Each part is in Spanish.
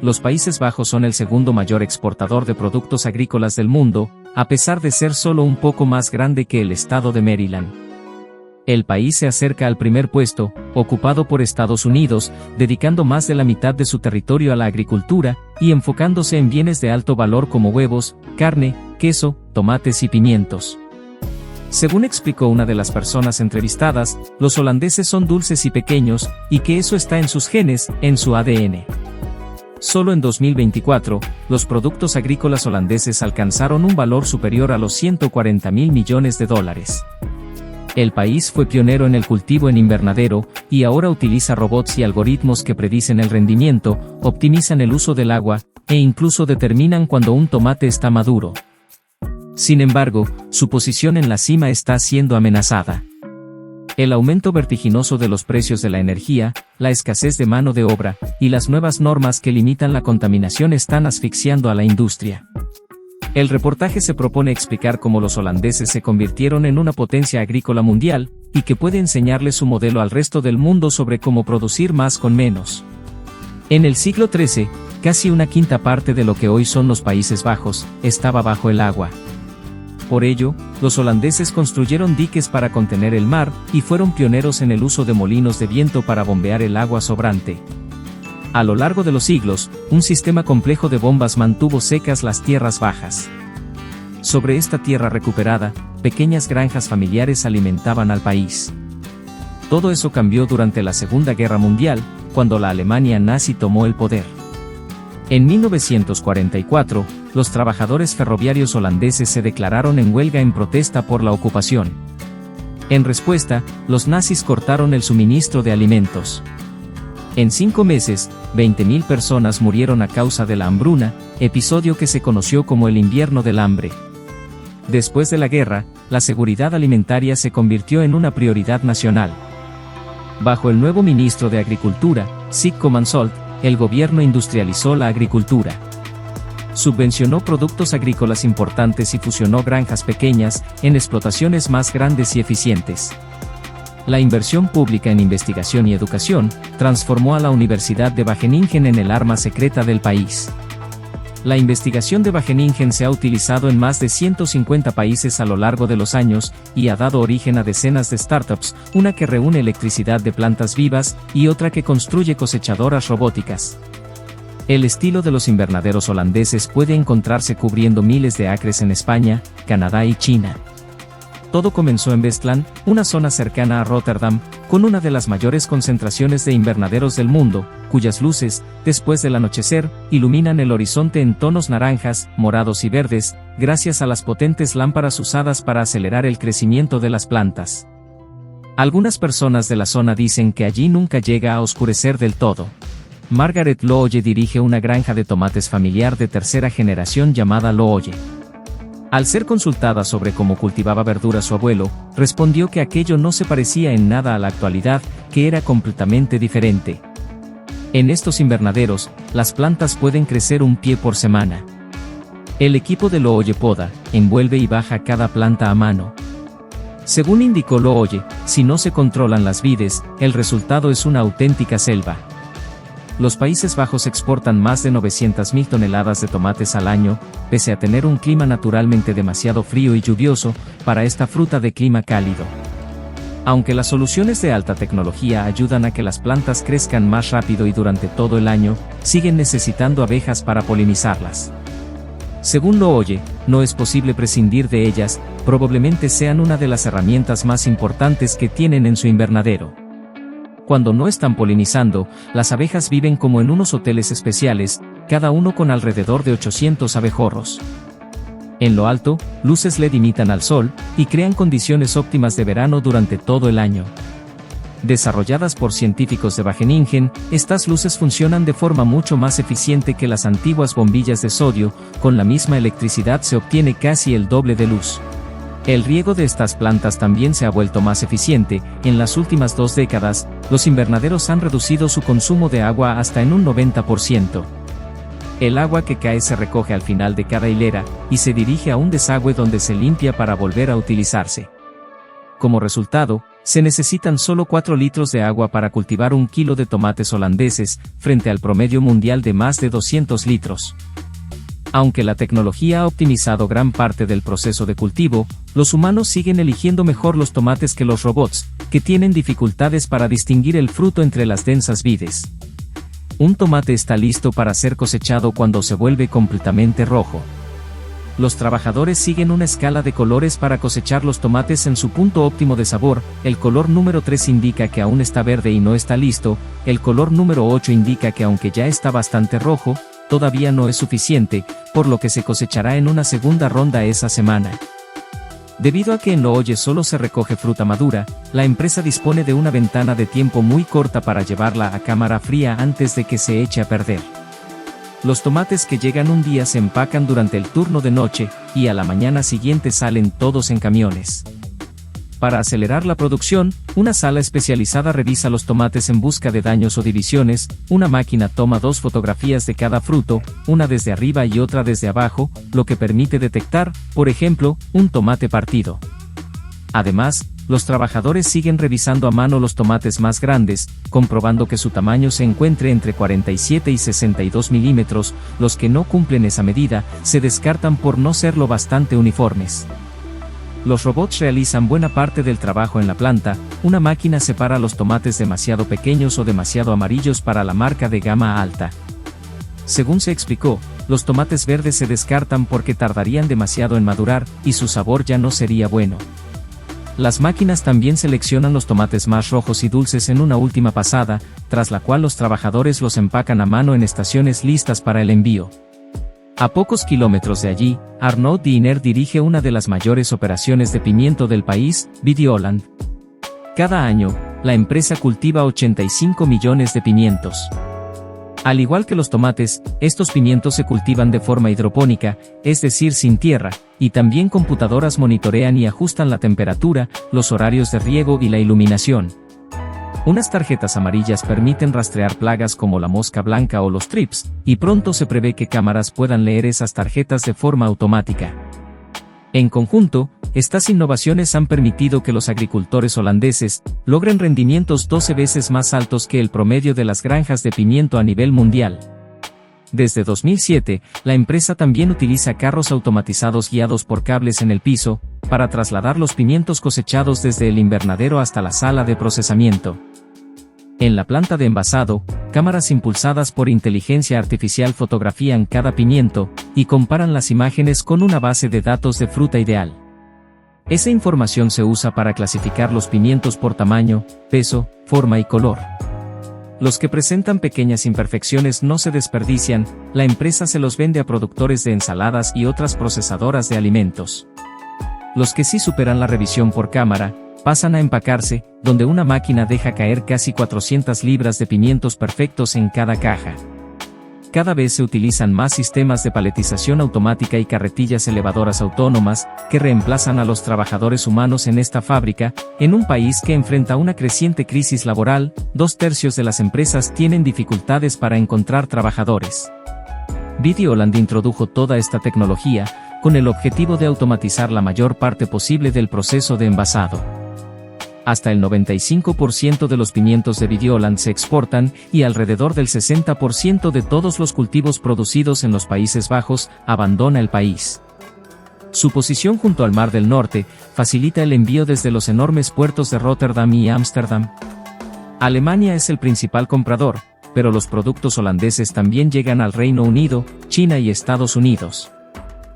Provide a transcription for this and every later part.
los Países Bajos son el segundo mayor exportador de productos agrícolas del mundo, a pesar de ser solo un poco más grande que el estado de Maryland. El país se acerca al primer puesto, ocupado por Estados Unidos, dedicando más de la mitad de su territorio a la agricultura, y enfocándose en bienes de alto valor como huevos, carne, queso, tomates y pimientos. Según explicó una de las personas entrevistadas, los holandeses son dulces y pequeños, y que eso está en sus genes, en su ADN. Solo en 2024, los productos agrícolas holandeses alcanzaron un valor superior a los 140.000 millones de dólares. El país fue pionero en el cultivo en invernadero, y ahora utiliza robots y algoritmos que predicen el rendimiento, optimizan el uso del agua, e incluso determinan cuando un tomate está maduro. Sin embargo, su posición en la cima está siendo amenazada. El aumento vertiginoso de los precios de la energía, la escasez de mano de obra, y las nuevas normas que limitan la contaminación están asfixiando a la industria. El reportaje se propone explicar cómo los holandeses se convirtieron en una potencia agrícola mundial, y que puede enseñarle su modelo al resto del mundo sobre cómo producir más con menos. En el siglo XIII, casi una quinta parte de lo que hoy son los Países Bajos, estaba bajo el agua. Por ello, los holandeses construyeron diques para contener el mar, y fueron pioneros en el uso de molinos de viento para bombear el agua sobrante. A lo largo de los siglos, un sistema complejo de bombas mantuvo secas las tierras bajas. Sobre esta tierra recuperada, pequeñas granjas familiares alimentaban al país. Todo eso cambió durante la Segunda Guerra Mundial, cuando la Alemania nazi tomó el poder. En 1944, los trabajadores ferroviarios holandeses se declararon en huelga en protesta por la ocupación. En respuesta, los nazis cortaron el suministro de alimentos. En 5 meses, 20.000 personas murieron a causa de la hambruna, episodio que se conoció como el invierno del hambre. Después de la guerra, la seguridad alimentaria se convirtió en una prioridad nacional. Bajo el nuevo ministro de Agricultura, Sigko Mansholt, el gobierno industrializó la agricultura. Subvencionó productos agrícolas importantes y fusionó granjas pequeñas, en explotaciones más grandes y eficientes. La inversión pública en investigación y educación, transformó a la Universidad de Wageningen en el arma secreta del país. La investigación de Wageningen se ha utilizado en más de 150 países a lo largo de los años, y ha dado origen a decenas de startups, una que reúne electricidad de plantas vivas, y otra que construye cosechadoras robóticas. El estilo de los invernaderos holandeses puede encontrarse cubriendo miles de acres en España, Canadá y China. Todo comenzó en Westland, una zona cercana a Rotterdam, con una de las mayores concentraciones de invernaderos del mundo, cuyas luces, después del anochecer, iluminan el horizonte en tonos naranjas, morados y verdes, gracias a las potentes lámparas usadas para acelerar el crecimiento de las plantas. Algunas personas de la zona dicen que allí nunca llega a oscurecer del todo. Margaret Looye dirige una granja de tomates familiar de tercera generación llamada Looye. Al ser consultada sobre cómo cultivaba verdura su abuelo, respondió que aquello no se parecía en nada a la actualidad, que era completamente diferente. En estos invernaderos, las plantas pueden crecer un pie por semana. El equipo de Looye poda, envuelve y baja cada planta a mano. Según indicó Looye, si no se controlan las vides, el resultado es una auténtica selva. Los Países Bajos exportan más de 900.000 toneladas de tomates al año, pese a tener un clima naturalmente demasiado frío y lluvioso, para esta fruta de clima cálido. Aunque las soluciones de alta tecnología ayudan a que las plantas crezcan más rápido y durante todo el año, siguen necesitando abejas para polinizarlas. Según Looye, no es posible prescindir de ellas, probablemente sean una de las herramientas más importantes que tienen en su invernadero. Cuando no están polinizando, las abejas viven como en unos hoteles especiales, cada uno con alrededor de 800 abejorros. En lo alto, luces LED imitan al sol, y crean condiciones óptimas de verano durante todo el año. Desarrolladas por científicos de Wageningen, estas luces funcionan de forma mucho más eficiente que las antiguas bombillas de sodio, con la misma electricidad se obtiene casi el doble de luz. El riego de estas plantas también se ha vuelto más eficiente. En las últimas 2 décadas, los invernaderos han reducido su consumo de agua hasta en un 90%. El agua que cae se recoge al final de cada hilera, y se dirige a un desagüe donde se limpia para volver a utilizarse. Como resultado, Se necesitan solo 4 litros de agua para cultivar 1 kilo de tomates holandeses, frente al promedio mundial de más de 200 litros. Aunque la tecnología ha optimizado gran parte del proceso de cultivo, los humanos siguen eligiendo mejor los tomates que los robots, que tienen dificultades para distinguir el fruto entre las densas vides. Un tomate está listo para ser cosechado cuando se vuelve completamente rojo. Los trabajadores siguen una escala de colores para cosechar los tomates en su punto óptimo de sabor. El color número 3 indica que aún está verde y no está listo, el color número 8 indica que aunque ya está bastante rojo, todavía no es suficiente, por lo que se cosechará en una segunda ronda esa semana. Debido a que en Looye solo se recoge fruta madura, la empresa dispone de una ventana de tiempo muy corta para llevarla a cámara fría antes de que se eche a perder. Los tomates que llegan un día se empacan durante el turno de noche, y a la mañana siguiente salen todos en camiones. Para acelerar la producción, una sala especializada revisa los tomates en busca de daños o divisiones. Una máquina toma 2 fotografías de cada fruto, una desde arriba y otra desde abajo, lo que permite detectar, por ejemplo, un tomate partido. Además, los trabajadores siguen revisando a mano los tomates más grandes, comprobando que su tamaño se encuentre entre 47 y 62 milímetros. Los que no cumplen esa medida, se descartan por no ser lo bastante uniformes. Los robots realizan buena parte del trabajo en la planta. Una máquina separa los tomates demasiado pequeños o demasiado amarillos para la marca de gama alta. Según se explicó, los tomates verdes se descartan porque tardarían demasiado en madurar, y su sabor ya no sería bueno. Las máquinas también seleccionan los tomates más rojos y dulces en una última pasada, tras la cual los trabajadores los empacan a mano en estaciones listas para el envío. A pocos kilómetros de allí, Arnaud Diener dirige una de las mayores operaciones de pimiento del país, Videoland. Cada año, la empresa cultiva 85 millones de pimientos. Al igual que los tomates, estos pimientos se cultivan de forma hidropónica, es decir sin tierra, y también computadoras monitorean y ajustan la temperatura, los horarios de riego y la iluminación. Unas tarjetas amarillas permiten rastrear plagas como la mosca blanca o los thrips, y pronto se prevé que cámaras puedan leer esas tarjetas de forma automática. En conjunto, estas innovaciones han permitido que los agricultores holandeses logren rendimientos 12 veces más altos que el promedio de las granjas de pimiento a nivel mundial. Desde 2007, la empresa también utiliza carros automatizados guiados por cables en el piso, para trasladar los pimientos cosechados desde el invernadero hasta la sala de procesamiento. En la planta de envasado, cámaras impulsadas por inteligencia artificial fotografían cada pimiento, y comparan las imágenes con una base de datos de fruta ideal. Esa información se usa para clasificar los pimientos por tamaño, peso, forma y color. Los que presentan pequeñas imperfecciones no se desperdician, la empresa se los vende a productores de ensaladas y otras procesadoras de alimentos. Los que sí superan la revisión por cámara, pasan a empacarse, donde una máquina deja caer casi 400 libras de pimientos perfectos en cada caja. Cada vez se utilizan más sistemas de paletización automática y carretillas elevadoras autónomas, que reemplazan a los trabajadores humanos en esta fábrica. En un país que enfrenta una creciente crisis laboral, 2/3 de las empresas tienen dificultades para encontrar trabajadores. Videoland introdujo toda esta tecnología, con el objetivo de automatizar la mayor parte posible del proceso de envasado. Hasta el 95% de los pimientos de Videoland se exportan, y alrededor del 60% de todos los cultivos producidos en los Países Bajos abandona el país. Su posición junto al Mar del Norte facilita el envío desde los enormes puertos de Rotterdam y Ámsterdam. Alemania es el principal comprador, pero los productos holandeses también llegan al Reino Unido, China y Estados Unidos.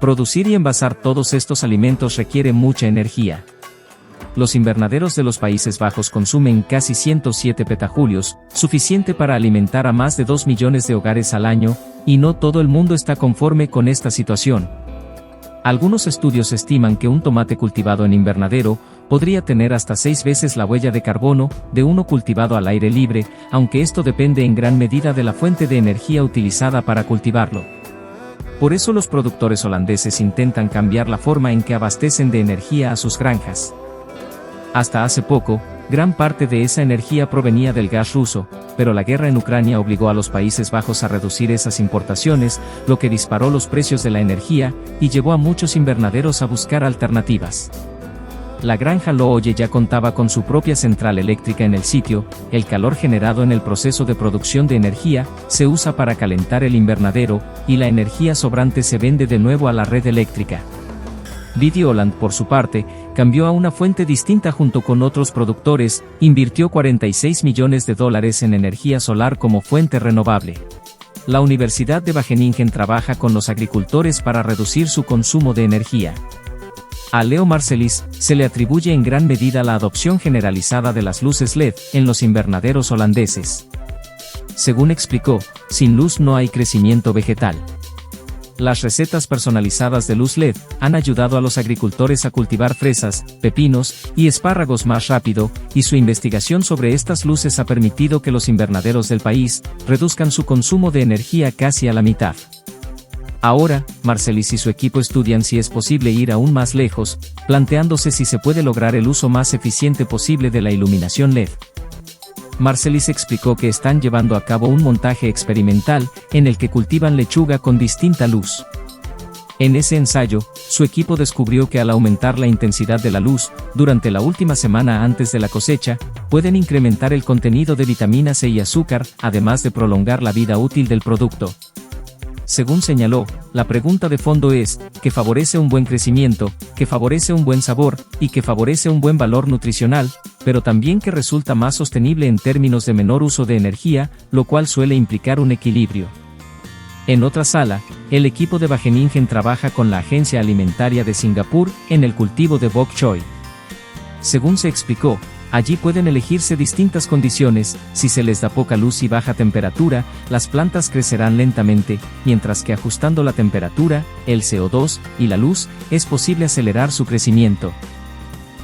Producir y envasar todos estos alimentos requiere mucha energía. Los invernaderos de los Países Bajos consumen casi 107 petajulios, suficiente para alimentar a más de 2 millones de hogares al año, y no todo el mundo está conforme con esta situación. Algunos estudios estiman que un tomate cultivado en invernadero podría tener hasta 6 veces la huella de carbono de uno cultivado al aire libre, aunque esto depende en gran medida de la fuente de energía utilizada para cultivarlo. Por eso los productores holandeses intentan cambiar la forma en que abastecen de energía a sus granjas. Hasta hace poco, gran parte de esa energía provenía del gas ruso, pero la guerra en Ucrania obligó a los Países Bajos a reducir esas importaciones, lo que disparó los precios de la energía, y llevó a muchos invernaderos a buscar alternativas. La granja Looye ya contaba con su propia central eléctrica en el sitio. El calor generado en el proceso de producción de energía se usa para calentar el invernadero, y la energía sobrante se vende de nuevo a la red eléctrica. Videoland, por su parte, cambió a una fuente distinta junto con otros productores, invirtió $46 millones en energía solar como fuente renovable. La Universidad de Wageningen trabaja con los agricultores para reducir su consumo de energía. A Leo Marcelis se le atribuye en gran medida la adopción generalizada de las luces LED en los invernaderos holandeses. Según explicó, sin luz no hay crecimiento vegetal. Las recetas personalizadas de luz LED han ayudado a los agricultores a cultivar fresas, pepinos y espárragos más rápido, y su investigación sobre estas luces ha permitido que los invernaderos del país reduzcan su consumo de energía casi a la mitad. Ahora, Marcelis y su equipo estudian si es posible ir aún más lejos, planteándose si se puede lograr el uso más eficiente posible de la iluminación LED. Marcelis explicó que están llevando a cabo un montaje experimental, en el que cultivan lechuga con distinta luz. En ese ensayo, su equipo descubrió que al aumentar la intensidad de la luz, durante la última semana antes de la cosecha, pueden incrementar el contenido de vitamina C y azúcar, además de prolongar la vida útil del producto. Según señaló, la pregunta de fondo es, ¿qué favorece un buen crecimiento, que favorece un buen sabor, y que favorece un buen valor nutricional, pero también que resulta más sostenible en términos de menor uso de energía, lo cual suele implicar un equilibrio? En otra sala, el equipo de Wageningen trabaja con la Agencia Alimentaria de Singapur en el cultivo de bok choy. Según se explicó, allí pueden elegirse distintas condiciones. Si se les da poca luz y baja temperatura, las plantas crecerán lentamente, mientras que ajustando la temperatura, el CO2 y la luz, es posible acelerar su crecimiento.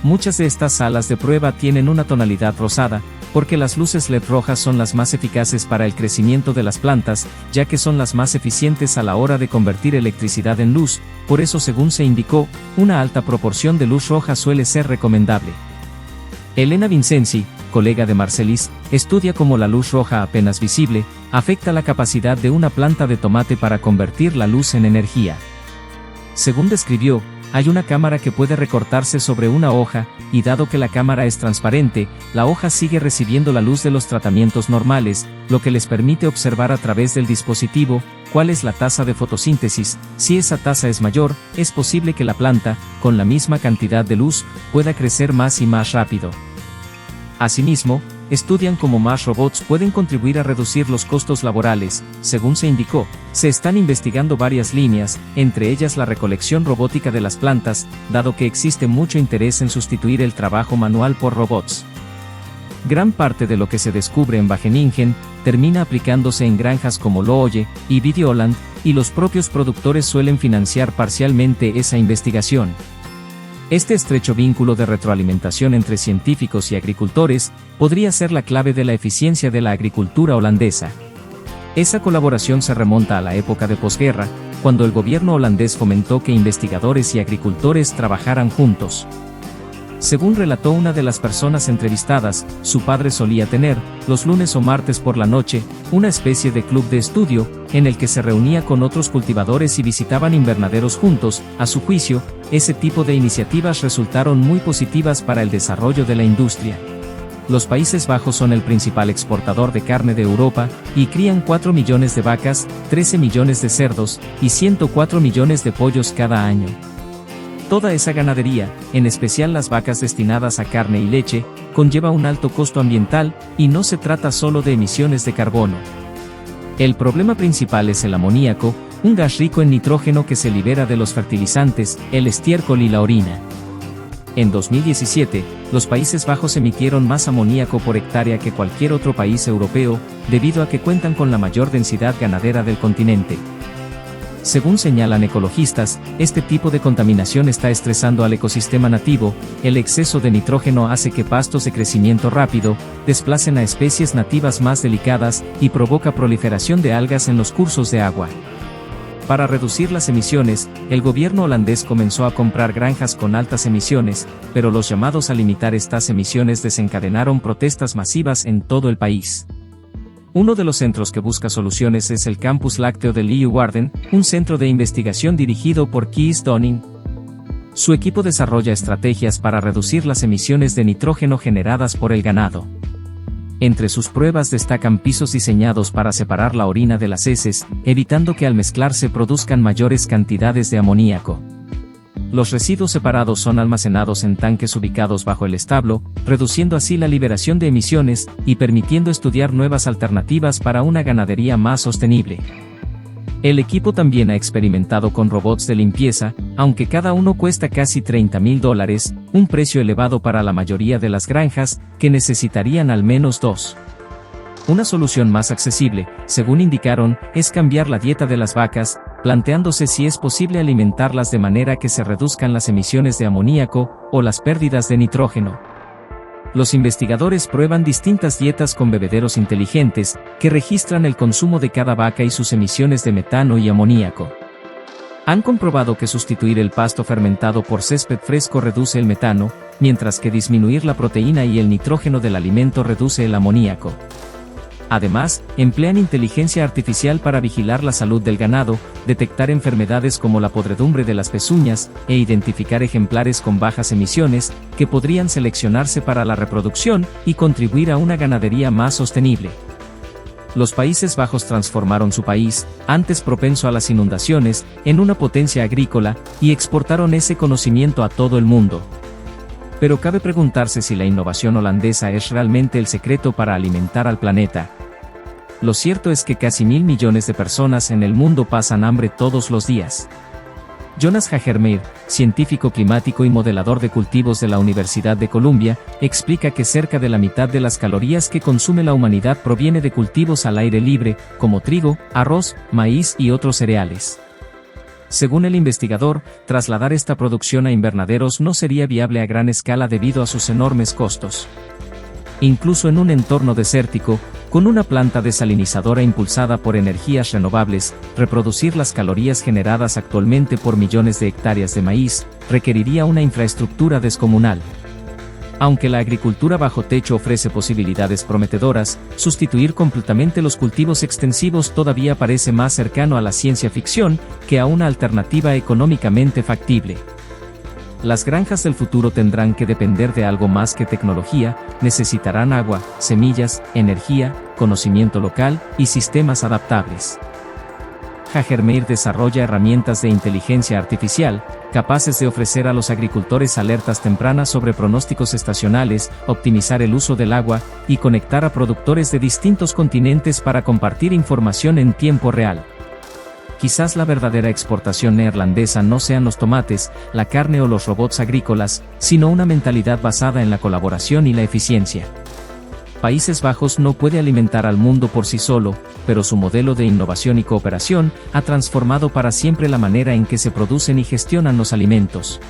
Muchas de estas salas de prueba tienen una tonalidad rosada, porque las luces LED rojas son las más eficaces para el crecimiento de las plantas, ya que son las más eficientes a la hora de convertir electricidad en luz. Por eso, según se indicó, una alta proporción de luz roja suele ser recomendable. Elena Vincenzi, colega de Marcelis, estudia cómo la luz roja apenas visible afecta la capacidad de una planta de tomate para convertir la luz en energía. Según describió, hay una cámara que puede recortarse sobre una hoja, y dado que la cámara es transparente, la hoja sigue recibiendo la luz de los tratamientos normales, lo que les permite observar a través del dispositivo cuál es la tasa de fotosíntesis. Si esa tasa es mayor, es posible que la planta, con la misma cantidad de luz, pueda crecer más y más rápido. Asimismo, estudian cómo más robots pueden contribuir a reducir los costos laborales. Según se indicó, se están investigando varias líneas, entre ellas la recolección robótica de las plantas, dado que existe mucho interés en sustituir el trabajo manual por robots. Gran parte de lo que se descubre en Wageningen termina aplicándose en granjas como Looye y Videoland, y los propios productores suelen financiar parcialmente esa investigación. Este estrecho vínculo de retroalimentación entre científicos y agricultores podría ser la clave de la eficiencia de la agricultura holandesa. Esa colaboración se remonta a la época de posguerra, cuando el gobierno holandés fomentó que investigadores y agricultores trabajaran juntos. Según relató una de las personas entrevistadas, su padre solía tener, los lunes o martes por la noche, una especie de club de estudio, en el que se reunía con otros cultivadores y visitaban invernaderos juntos. A su juicio, ese tipo de iniciativas resultaron muy positivas para el desarrollo de la industria. Los Países Bajos son el principal exportador de carne de Europa, y crían 4 millones de vacas, 13 millones de cerdos, y 104 millones de pollos cada año. Toda esa ganadería, en especial las vacas destinadas a carne y leche, conlleva un alto costo ambiental, y no se trata solo de emisiones de carbono. El problema principal es el amoníaco, un gas rico en nitrógeno que se libera de los fertilizantes, el estiércol y la orina. En 2017, los Países Bajos emitieron más amoníaco por hectárea que cualquier otro país europeo, debido a que cuentan con la mayor densidad ganadera del continente. Según señalan ecologistas, este tipo de contaminación está estresando al ecosistema nativo. El exceso de nitrógeno hace que pastos de crecimiento rápido desplacen a especies nativas más delicadas, y provoca proliferación de algas en los cursos de agua. Para reducir las emisiones, el gobierno holandés comenzó a comprar granjas con altas emisiones, pero los llamados a limitar estas emisiones desencadenaron protestas masivas en todo el país. Uno de los centros que busca soluciones es el Campus Lácteo de Leeuwarden, un centro de investigación dirigido por Kees Donning. su equipo desarrolla estrategias para reducir las emisiones de nitrógeno generadas por el ganado. Entre sus pruebas destacan pisos diseñados para separar la orina de las heces, evitando que al mezclarse produzcan mayores cantidades de amoníaco. Los residuos separados son almacenados en tanques ubicados bajo el establo, reduciendo así la liberación de emisiones y permitiendo estudiar nuevas alternativas para una ganadería más sostenible. El equipo también ha experimentado con robots de limpieza, aunque cada uno cuesta casi $30,000, un precio elevado para la mayoría de las granjas, que necesitarían al menos 2. Una solución más accesible, según indicaron, es cambiar la dieta de las vacas, planteándose si es posible alimentarlas de manera que se reduzcan las emisiones de amoníaco o las pérdidas de nitrógeno. Los investigadores prueban distintas dietas con bebederos inteligentes, que registran el consumo de cada vaca y sus emisiones de metano y amoníaco. Han comprobado que sustituir el pasto fermentado por césped fresco reduce el metano, mientras que disminuir la proteína y el nitrógeno del alimento reduce el amoníaco. Además, emplean inteligencia artificial para vigilar la salud del ganado, detectar enfermedades como la podredumbre de las pezuñas, e identificar ejemplares con bajas emisiones, que podrían seleccionarse para la reproducción y contribuir a una ganadería más sostenible. Los Países Bajos transformaron su país, antes propenso a las inundaciones, en una potencia agrícola, y exportaron ese conocimiento a todo el mundo. Pero cabe preguntarse si la innovación holandesa es realmente el secreto para alimentar al planeta. Lo cierto es que casi 1.000 millones de personas en el mundo pasan hambre todos los días. Jonas Hagermeir, científico climático y modelador de cultivos de la Universidad de Columbia, explica que cerca de la mitad de las calorías que consume la humanidad proviene de cultivos al aire libre, como trigo, arroz, maíz y otros cereales. Según el investigador, trasladar esta producción a invernaderos no sería viable a gran escala debido a sus enormes costos. Incluso en un entorno desértico, con una planta desalinizadora impulsada por energías renovables, reproducir las calorías generadas actualmente por millones de hectáreas de maíz, requeriría una infraestructura descomunal. Aunque la agricultura bajo techo ofrece posibilidades prometedoras, sustituir completamente los cultivos extensivos todavía parece más cercano a la ciencia ficción que a una alternativa económicamente factible. Las granjas del futuro tendrán que depender de algo más que tecnología, necesitarán agua, semillas, energía, conocimiento local y sistemas adaptables. Hagermeir desarrolla herramientas de inteligencia artificial, capaces de ofrecer a los agricultores alertas tempranas sobre pronósticos estacionales, optimizar el uso del agua, y conectar a productores de distintos continentes para compartir información en tiempo real. Quizás la verdadera exportación neerlandesa no sean los tomates, la carne o los robots agrícolas, sino una mentalidad basada en la colaboración y la eficiencia. Países Bajos no puede alimentar al mundo por sí solo, pero su modelo de innovación y cooperación ha transformado para siempre la manera en que se producen y gestionan los alimentos.